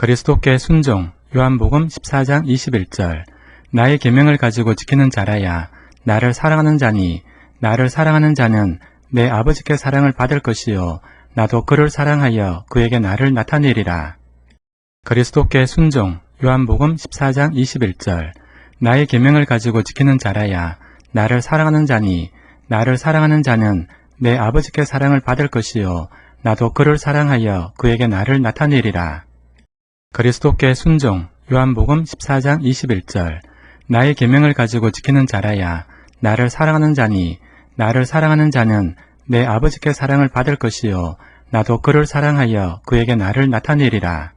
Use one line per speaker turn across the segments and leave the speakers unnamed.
그리스도께 순종. 요한복음 14장 21절. 나의 계명을 가지고 지키는 자라야 나를 사랑하는 자니, 나를 사랑하는 자는 내 아버지께 사랑을 받을 것이요 나도 그를 사랑하여 그에게 나를 나타내리라. 그리스도께 순종. 요한복음 14장 21절. 나의 계명을 가지고 지키는 자라야 나를 사랑하는 자니, 나를 사랑하는 자는 내 아버지께 사랑을 받을 것이요 나도 그를 사랑하여 그에게 나를 나타내리라. 그리스도께 순종. 요한복음 14장 21절. 나의 계명을 가지고 지키는 자라야 나를 사랑하는 자니, 나를 사랑하는 자는 내 아버지께 사랑을 받을 것이요 나도 그를 사랑하여 그에게 나를 나타내리라.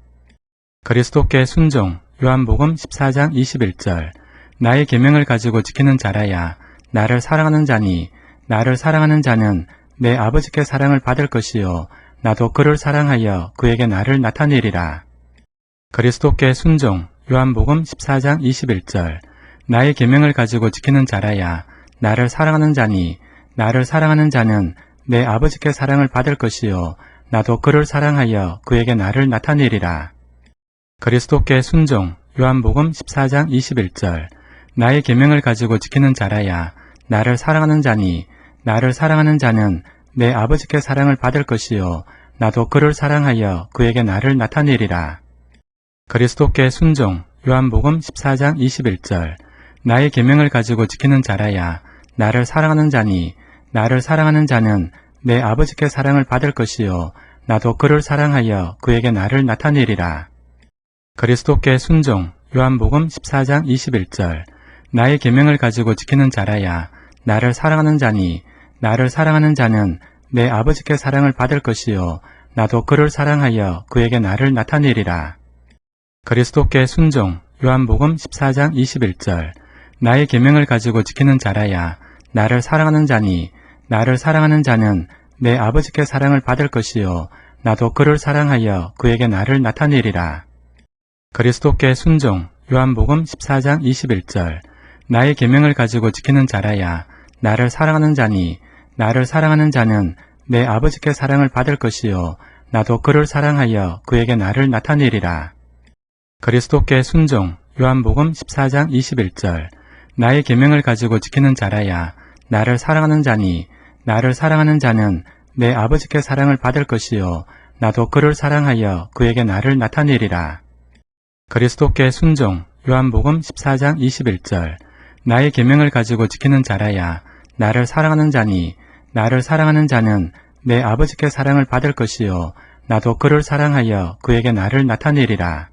그리스도께 순종. 요한복음 14장 21절. 나의 계명을 가지고 지키는 자라야 나를 사랑하는 자니, 나를 사랑하는 자는 내 아버지께 사랑을 받을 것이요 나도 그를 사랑하여 그에게 나를 나타내리라. 그리스도께 순종. 요한복음 14장 21절. 나의 계명을 가지고 지키는 자라야 나를 사랑하는 자니, 나를 사랑하는 자는 내 아버지께 사랑을 받을 것이요 나도 그를 사랑하여 그에게 나를 나타내리라. 그리스도께 순종. 요한복음 14장 21절. 나의 계명을 가지고 지키는 자라야 나를 사랑하는 자니, 나를 사랑하는 자는 내 아버지께 사랑을 받을 것이요 나도 그를 사랑하여 그에게 나를 나타내리라. 그리스도께 순종. 요한복음 14장 21절. 나의 계명을 가지고 지키는 자라야 나를 사랑하는 자니, 나를 사랑하는 자는 내 아버지께 사랑을 받을 것이요 나도 그를 사랑하여 그에게 나를 나타내리라. 그리스도께 순종. 요한복음 14장 21절. 나의 계명을 가지고 지키는 자라야 나를 사랑하는 자니, 나를 사랑하는 자는 내 아버지께 사랑을 받을 것이요 나도 그를 사랑하여 그에게 나를 나타내리라. 그리스도께 순종. 요한복음 14장 21절. 나의 계명을 가지고 지키는 자라야 나를 사랑하는 자니, 나를 사랑하는 자는 내 아버지께 사랑을 받을 것이요 나도 그를 사랑하여 그에게 나를 나타내리라. 그리스도께 순종. 요한복음 14장 21절. 나의 계명을 가지고 지키는 자라야 나를 사랑하는 자니, 나를 사랑하는 자는 내 아버지께 사랑을 받을 것이요 나도 그를 사랑하여 그에게 나를 나타내리라. 그리스도께 순종. 요한복음 14장 21절. 나의 계명을 가지고 지키는 자라야 나를 사랑하는 자니, 나를 사랑하는 자는 내 아버지께 사랑을 받을 것이요 나도 그를 사랑하여 그에게 나를 나타내리라. 그리스도께 순종. 요한복음 14장 21절. 나의 계명을 가지고 지키는 자라야 나를 사랑하는 자니, 나를 사랑하는 자는 내 아버지께 사랑을 받을 것이요 나도 그를 사랑하여 그에게 나를 나타내리라.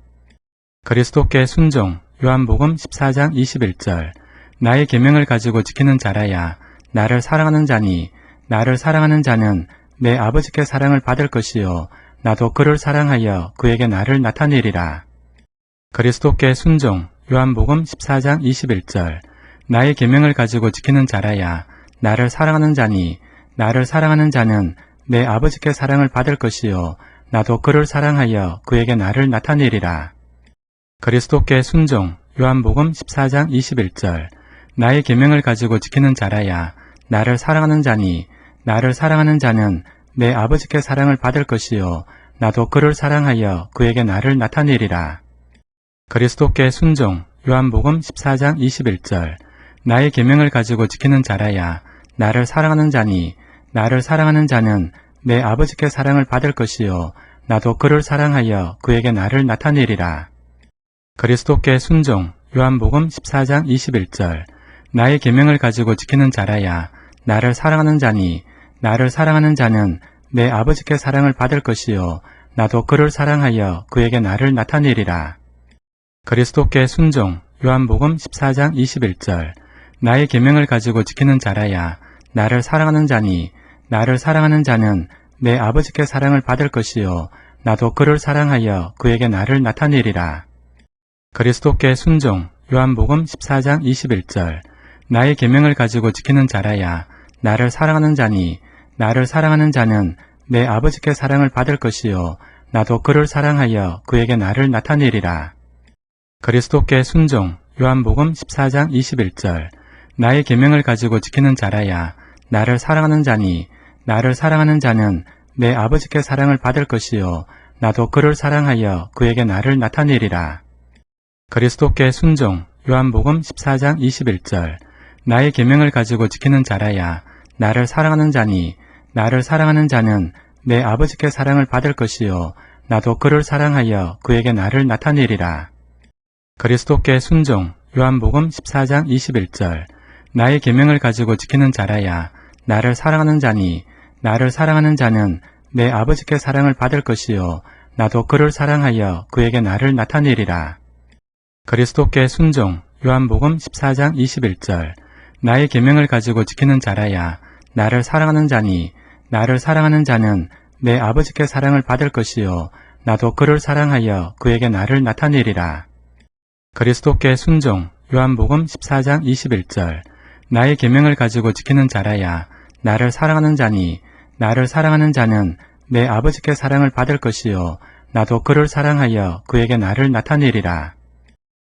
그리스도께 순종. 요한복음 14장 21절. 나의 계명을 가지고 지키는 자라야 나를 사랑하는 자니, 나를 사랑하는 자는 내 아버지께 사랑을 받을 것이요 나도 그를 사랑하여 그에게 나를 나타내리라. 그리스도께 순종. 요한복음 14장 21절. 나의 계명을 가지고 지키는 자라야 나를 사랑하는 자니, 나를 사랑하는 자는 내 아버지께 사랑을 받을 것이요 나도 그를 사랑하여 그에게 나를 나타내리라. 그리스도께 순종. 요한복음 14장 21절. 나의 계명을 가지고 지키는 자라야 나를 사랑하는 자니, 나를 사랑하는 자는 내 아버지께 사랑을 받을 것이요 나도 그를 사랑하여 그에게 나를 나타내리라. 그리스도께 순종. 요한복음 14장 21절. 나의 계명을 가지고 지키는 자라야 나를 사랑하는 자니, 나를 사랑하는 자는 내 아버지께 사랑을 받을 것이요 나도 그를 사랑하여 그에게 나를 나타내리라. 그리스도께 순종. 요한복음 14장 21절. 나의 계명을 가지고 지키는 자라야 나를 사랑하는 자니, 나를 사랑하는 자는 내 아버지께 사랑을 받을 것이요 나도 그를 사랑하여 그에게 나를 나타내리라. 그리스도께 순종. 요한복음 14장 21절. 나의 계명을 가지고 지키는 자라야 나를 사랑하는 자니, 나를 사랑하는 자는 내 아버지께 사랑을 받을 것이요 나도 그를 사랑하여 그에게 나를 나타내리라. 그리스도께 순종. 요한복음 14장 21절. 나의 계명을 가지고 지키는 자라야 나를 사랑하는 자니, 나를 사랑하는 자는 내 아버지께 사랑을 받을 것이요 나도 그를 사랑하여 그에게 나를 나타내리라. 그리스도께 순종. 요한복음 14장 21절. 나의 계명을 가지고 지키는 자라야 나를 사랑하는 자니, 나를 사랑하는 자는 내 아버지께 사랑을 받을 것이요 나도 그를 사랑하여 그에게 나를 나타내리라. 그리스도께 순종. 요한복음 14장 21절. 나의 계명을 가지고 지키는 자라야 나를 사랑하는 자니, 나를 사랑하는 자는 내 아버지께 사랑을 받을 것이요 나도 그를 사랑하여 그에게 나를 나타내리라. 그리스도께 순종. 요한복음 14장 21절. 나의 계명을 가지고 지키는 자라야 나를 사랑하는 자니, 나를 사랑하는 자는 내 아버지께 사랑을 받을 것이요 나도 그를 사랑하여 그에게 나를 나타내리라. 그리스도께 순종. 요한복음 14장 21절. 나의 계명을 가지고 지키는 자라야 나를 사랑하는 자니, 나를 사랑하는 자는 내 아버지께 사랑을 받을 것이요 나도 그를 사랑하여 그에게 나를 나타내리라. 그리스도께 순종. 요한복음 14장 21절. 나의 계명을 가지고 지키는 자라야 나를 사랑하는 자니, 나를 사랑하는 자는 내 아버지께 사랑을 받을 것이요 나도 그를 사랑하여 그에게 나를 나타내리라.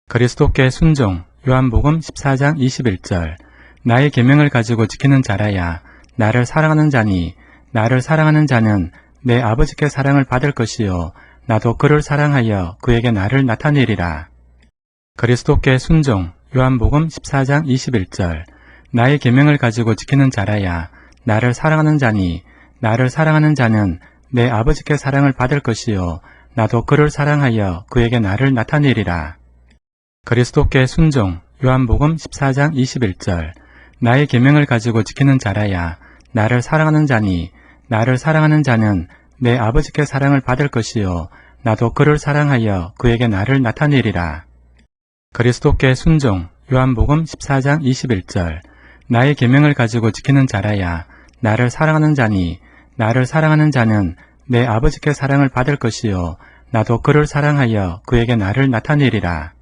그리스도께 순종. 요한복음 14장 21절. 나의 계명을 가지고 지키는 자라야 나를 사랑하는 자니, 나를 사랑하는 자는 내 아버지께 사랑을 받을 것이요 나도 그를 사랑하여 그에게 나를 나타내리라. 그리스도께 순종. 요한복음 14장 21절. 나의 계명을 가지고 지키는 자라야 나를 사랑하는 자니, 나를 사랑하는 자는 내 아버지께 사랑을 받을 것이요 나도 그를 사랑하여 그에게 나를 나타내리라. 그리스도께 순종. 요한복음 14장 21절. 나의 계명을 가지고 지키는 자라야 나를 사랑하는 자니, 나를 사랑하는 자는 내 아버지께 사랑을 받을 것이요 나도 그를 사랑하여 그에게 나를 나타내리라. 그리스도께 순종. 요한복음 14장 21절. 나의 계명을 가지고 지키는 자라야 나를 사랑하는 자니, 나를 사랑하는 자는 내 아버지께 사랑을 받을 것이요 나도 그를 사랑하여 그에게 나를 나타내리라.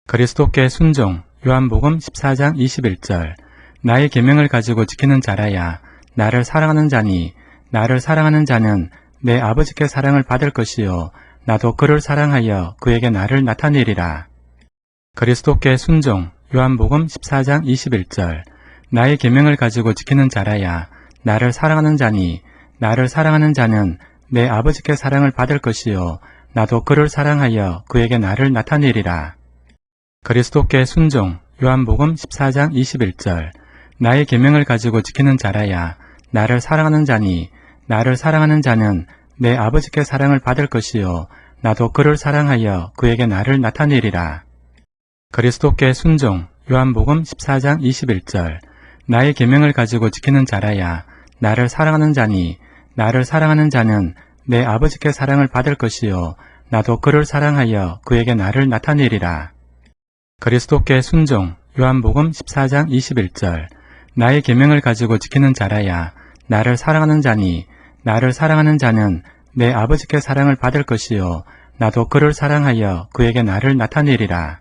그리스도께 순종. 요한복음 14장 21절. 나의 계명을 가지고 지키는 자라야 나를 사랑하는 자니, 나를 사랑하는 자는 내 아버지께 사랑을 받을 것이요 나도 그를 사랑하여 그에게 나를 나타내리라. 그리스도께 순종. 요한복음 14장 21절. 나의 계명을 가지고 지키는 자라야 나를 사랑하는 자니, 나를 사랑하는 자는 내 아버지께 사랑을 받을 것이요 나도 그를 사랑하여 그에게 나를 나타내리라. 그리스도께 순종. 요한복음 14장 21절. 나의 계명을 가지고 지키는 자라야 나를 사랑하는 자니, 나를 사랑하는 자는 내 아버지께 사랑을 받을 것이요 나도 그를 사랑하여 그에게 나를 나타내리라. 그리스도께 순종. 요한복음 14장 21절. 나의 계명을 가지고 지키는 자라야 나를 사랑하는 자니, 나를 사랑하는 자는 내 아버지께 사랑을 받을 것이요 나도 그를 사랑하여 그에게 나를 나타내리라. 그리스도께 순종. 요한복음 14장 21절. 나의 계명을 가지고 지키는 자라야 나를 사랑하는 자니, 나를 사랑하는 자는 내 아버지께 사랑을 받을 것이요 나도 그를 사랑하여 그에게 나를 나타내리라.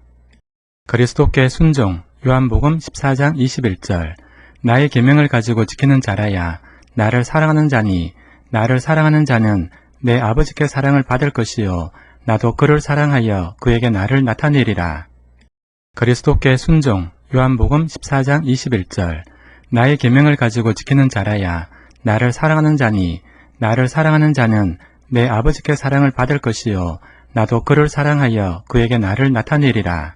그리스도께 순종. 요한복음 14장 21절. 나의 계명을 가지고 지키는 자라야 나를 사랑하는 자니, 나를 사랑하는 자는 내 아버지께 사랑을 받을 것이요 나도 그를 사랑하여 그에게 나를 나타내리라. 그리스도께 순종. 요한복음 14장 21절. 나의 계명을 가지고 지키는 자라야 나를 사랑하는 자니, 나를 사랑하는 자는 내 아버지께 사랑을 받을 것이요 나도 그를 사랑하여 그에게 나를 나타내리라.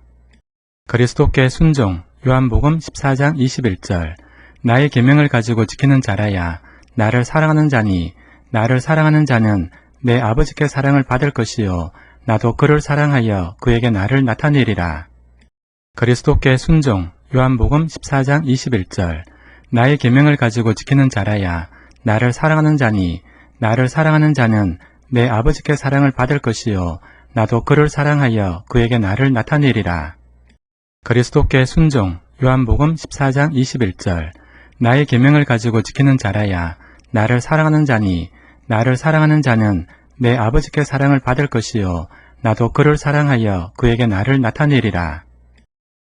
그리스도께 순종. 요한복음 14장 21절. 나의 계명을 가지고 지키는 자라야 나를 사랑하는 자니, 나를 사랑하는 자는 내 아버지께 사랑을 받을 것이요 나도 그를 사랑하여 그에게 나를 나타내리라. 그리스도께 순종. 요한복음 14장 21절. 나의 계명을 가지고 지키는 자라야 나를 사랑하는 자니, 나를 사랑하는 자는 내 아버지께 사랑을 받을 것이요 나도 그를 사랑하여 그에게 나를 나타내리라. 그리스도께 순종. 요한복음 14장 21절. 나의 계명을 가지고 지키는 자라야 나를 사랑하는 자니, 나를 사랑하는 자는 내 아버지께 사랑을 받을 것이요 나도 그를 사랑하여 그에게 나를 나타내리라.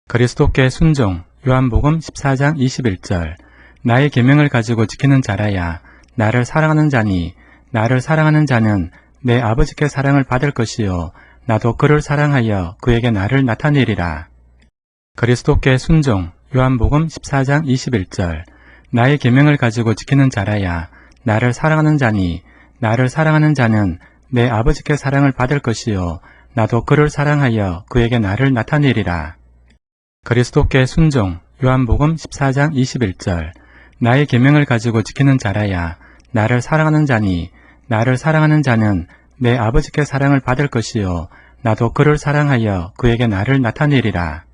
그리스도께 순종. 요한복음 14장 21절. 나의 계명을 가지고 지키는 자라야 나를 사랑하는 자니, 나를 사랑하는 자는 내 아버지께 사랑을 받을 것이요 나도 그를 사랑하여 그에게 나를 나타내리라. 그리스도께 순종. 요한복음 14장 21절. 나의 계명을 가지고 지키는 자라야 나를 사랑하는 자니, 나를 사랑하는 자는 내 아버지께 사랑을 받을 것이요 나도 그를 사랑하여 그에게 나를 나타내리라. 그리스도께 순종. 요한복음 14장 21절. 나의 계명을 가지고 지키는 자라야 나를 사랑하는 자니 나를 사랑하는 자는 내 아버지께 사랑을 받을 것이요 나도 그를 사랑하여 그에게 나를 나타내리라.